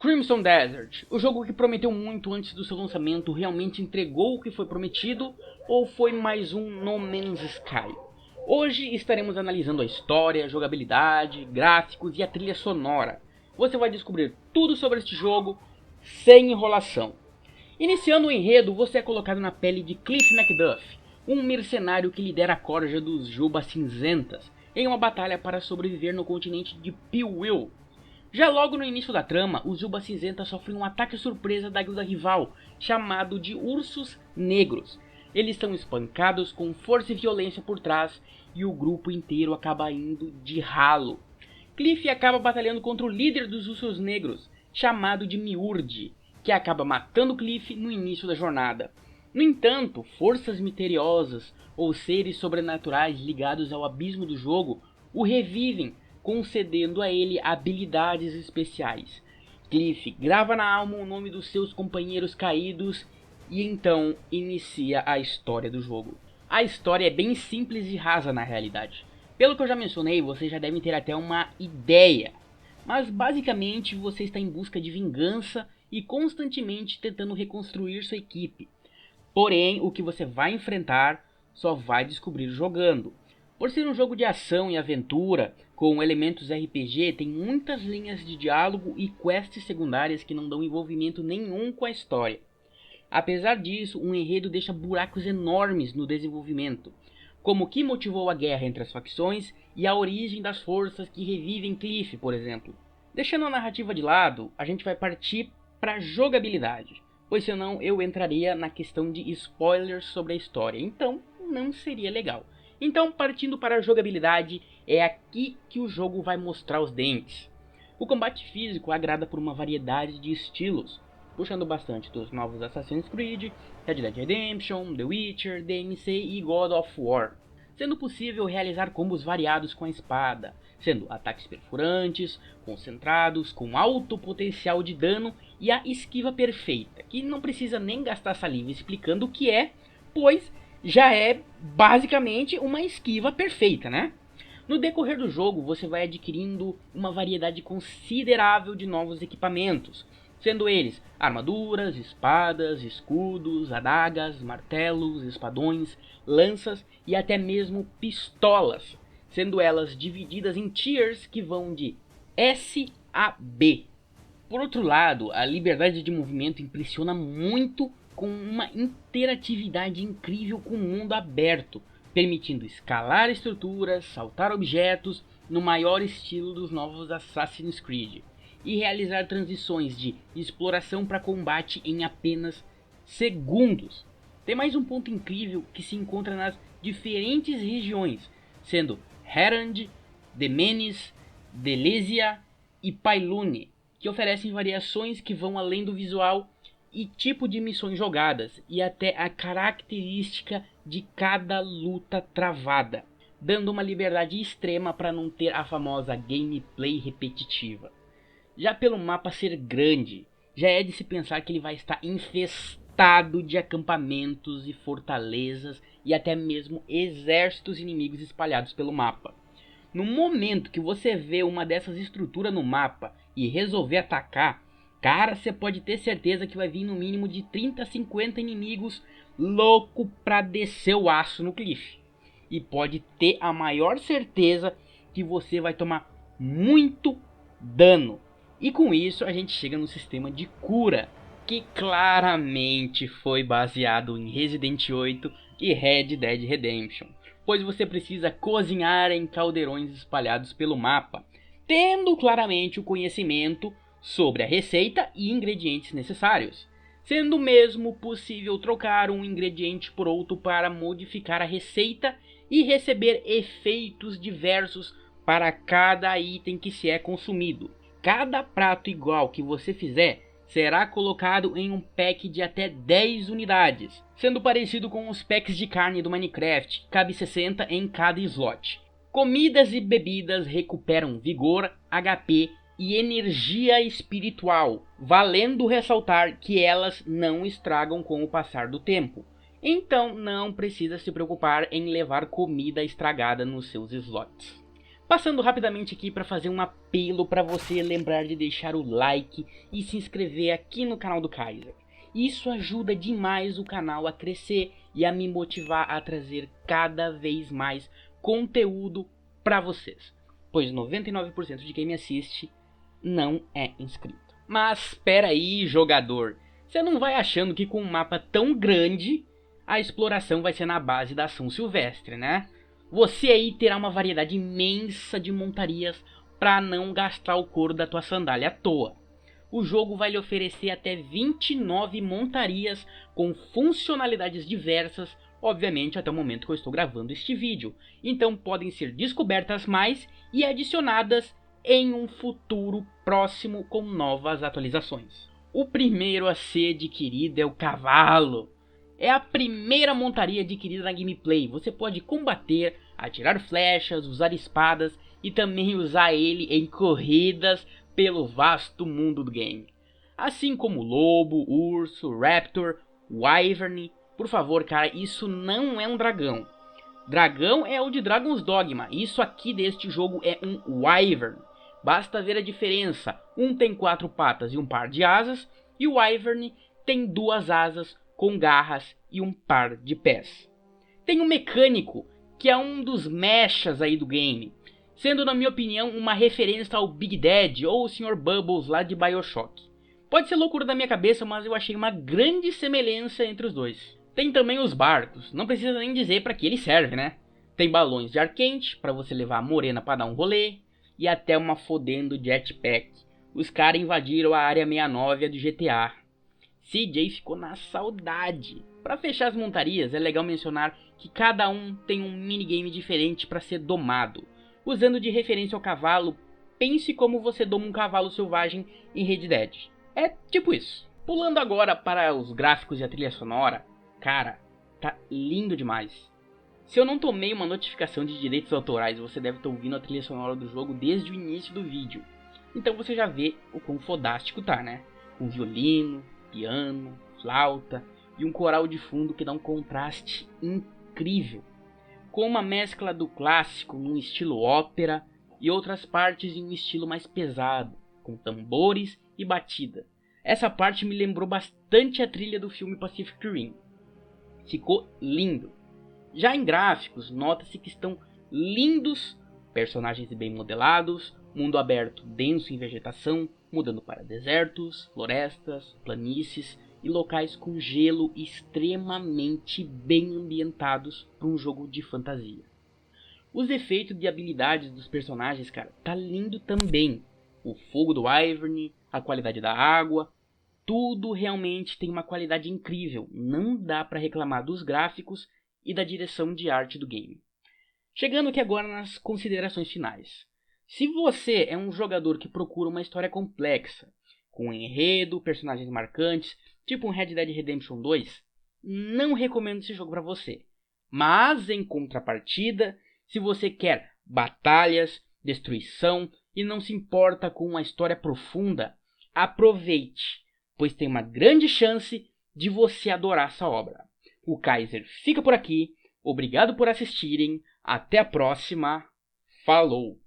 Crimson Desert, o jogo que prometeu muito antes do seu lançamento, realmente entregou o que foi prometido ou foi mais um No Man's Sky? Hoje estaremos analisando a história, jogabilidade, gráficos e a trilha sonora. Você vai descobrir tudo sobre este jogo sem enrolação. Iniciando o enredo, você é colocado na pele de Cliff MacDuff, um mercenário que lidera a corja dos Jubas Cinzentas em uma batalha para sobreviver no continente de Pilwil. Já logo no início da trama, os Jubas Cinzentas sofrem um ataque surpresa da guilda rival, chamado de Ursos Negros. Eles são espancados com força e violência por trás, e o grupo inteiro acaba indo de ralo. Cliff acaba batalhando contra o líder dos Ursos Negros, chamado de Miurge, que acaba matando Cliff no início da jornada. No entanto, forças misteriosas ou seres sobrenaturais ligados ao abismo do jogo o revivem, concedendo a ele habilidades especiais. Cliff grava na alma o nome dos seus companheiros caídos e então inicia a história do jogo. A história é bem simples e rasa na realidade. Pelo que eu já mencionei, vocês já devem ter até uma ideia. Mas basicamente você está em busca de vingança e constantemente tentando reconstruir sua equipe. Porém, o que você vai enfrentar só vai descobrir jogando. Por ser um jogo de ação e aventura, com elementos RPG, tem muitas linhas de diálogo e quests secundárias que não dão envolvimento nenhum com a história. Apesar disso, um enredo deixa buracos enormes no desenvolvimento, como o que motivou a guerra entre as facções e a origem das forças que revivem Cliff, por exemplo. Deixando a narrativa de lado, a gente vai partir para a jogabilidade, pois senão eu entraria na questão de spoilers sobre a história, então não seria legal. Então, partindo para a jogabilidade, é aqui que o jogo vai mostrar os dentes. O combate físico agrada por uma variedade de estilos, puxando bastante dos novos Assassin's Creed, Red Dead Redemption, The Witcher, DMC e God of War, sendo possível realizar combos variados com a espada, sendo ataques perfurantes, concentrados, com alto potencial de dano e a esquiva perfeita, que não precisa nem gastar saliva explicando o que é, pois já é basicamente uma esquiva perfeita, né? No decorrer do jogo, você vai adquirindo uma variedade considerável de novos equipamentos, sendo eles armaduras, espadas, escudos, adagas, martelos, espadões, lanças e até mesmo pistolas, sendo elas divididas em tiers que vão de S a B. Por outro lado, a liberdade de movimento impressiona muito, com uma interatividade incrível com o mundo aberto, permitindo escalar estruturas, saltar objetos no maior estilo dos novos Assassin's Creed, e realizar transições de exploração para combate em apenas segundos. Tem mais um ponto incrível que se encontra nas diferentes regiões, sendo Herand, Demenes, Delesia e Pailune, que oferecem variações que vão além do visual e tipo de missões jogadas, e até a característica de cada luta travada, dando uma liberdade extrema para não ter a famosa gameplay repetitiva. Já pelo mapa ser grande, já é de se pensar que ele vai estar infestado de acampamentos e fortalezas e até mesmo exércitos inimigos espalhados pelo mapa. No momento que você vê uma dessas estruturas no mapa e resolver atacar, cara, você pode ter certeza que vai vir no mínimo de 30 a 50 inimigos louco pra descer o aço no Cliff. E pode ter a maior certeza que você vai tomar muito dano. E com isso a gente chega no sistema de cura, que claramente foi baseado em Resident 8 e Red Dead Redemption, pois você precisa cozinhar em caldeirões espalhados pelo mapa, tendo claramente o conhecimento sobre a receita e ingredientes necessários, sendo mesmo possível trocar um ingrediente por outro para modificar a receita e receber efeitos diversos para cada item que se é consumido. Cada prato igual que você fizer será colocado em um pack de até 10 unidades, sendo parecido com os packs de carne do Minecraft, cabe 60 em cada slot. Comidas e bebidas recuperam vigor, HP e energia espiritual, valendo ressaltar que elas não estragam com o passar do tempo. Então não precisa se preocupar em levar comida estragada nos seus slots. Passando rapidamente aqui para fazer um apelo para você lembrar de deixar o like e se inscrever aqui no canal do Kaiser. Isso ajuda demais o canal a crescer e a me motivar a trazer cada vez mais conteúdo para vocês, pois 99% de quem me assiste não é inscrito. Mas espera aí, jogador, você não vai achando que com um mapa tão grande a exploração vai ser na base da ação silvestre, né? Você aí terá uma variedade imensa de montarias para não gastar o couro da tua sandália à toa. O jogo vai lhe oferecer até 29 montarias com funcionalidades diversas, obviamente até o momento que eu estou gravando este vídeo. Então podem ser descobertas mais e adicionadas em um futuro próximo com novas atualizações. O primeiro a ser adquirido é o cavalo. É a primeira montaria adquirida na gameplay. Você pode combater, atirar flechas, usar espadas e também usar ele em corridas pelo vasto mundo do game. Assim como lobo, urso, raptor, wyvern. Por favor, cara, isso não é um dragão. Dragão é o de Dragon's Dogma. Isso aqui deste jogo é um wyvern. Basta ver a diferença. Um tem 4 patas e um par de asas, e o wyvern tem 2 asas com garras e um par de pés. Tem um mecânico, que é um dos mechas aí do game, sendo na minha opinião uma referência ao Big Daddy ou o Sr. Bubbles lá de BioShock. Pode ser loucura da minha cabeça, mas eu achei uma grande semelhança entre os dois. Tem também os barcos, não precisa nem dizer para que ele serve, né? Tem balões de ar quente, para você levar a morena para dar um rolê, e até uma fodendo jetpack. Os caras invadiram a área 69 do GTA. CJ ficou na saudade. Para fechar as montarias, é legal mencionar que cada um tem um minigame diferente para ser domado. Usando de referência ao cavalo, pense como você doma um cavalo selvagem em Red Dead. É tipo isso. Pulando agora para os gráficos e a trilha sonora, cara, tá lindo demais. Se eu não tomei uma notificação de direitos autorais, você deve estar ouvindo a trilha sonora do jogo desde o início do vídeo. Então você já vê o quão fodástico tá, né? Com violino, piano, flauta e um coral de fundo que dá um contraste incrível, com uma mescla do clássico num estilo ópera e outras partes em um estilo mais pesado, com tambores e batida. Essa parte me lembrou bastante a trilha do filme Pacific Rim. Ficou lindo. Já em gráficos, nota-se que estão lindos, personagens bem modelados, mundo aberto denso em vegetação, mudando para desertos, florestas, planícies e locais com gelo extremamente bem ambientados para um jogo de fantasia. Os efeitos de habilidades dos personagens, cara, tá lindo também. O fogo do wyvern, a qualidade da água, tudo realmente tem uma qualidade incrível. Não dá para reclamar dos gráficos e da direção de arte do game. Chegando aqui agora nas considerações finais. Se você é um jogador que procura uma história complexa, com enredo, personagens marcantes, tipo um Red Dead Redemption 2, não recomendo esse jogo para você. Mas, em contrapartida, se você quer batalhas, destruição e não se importa com uma história profunda, aproveite, pois tem uma grande chance de você adorar essa obra. O Kaiser fica por aqui, obrigado por assistirem, até a próxima, falou!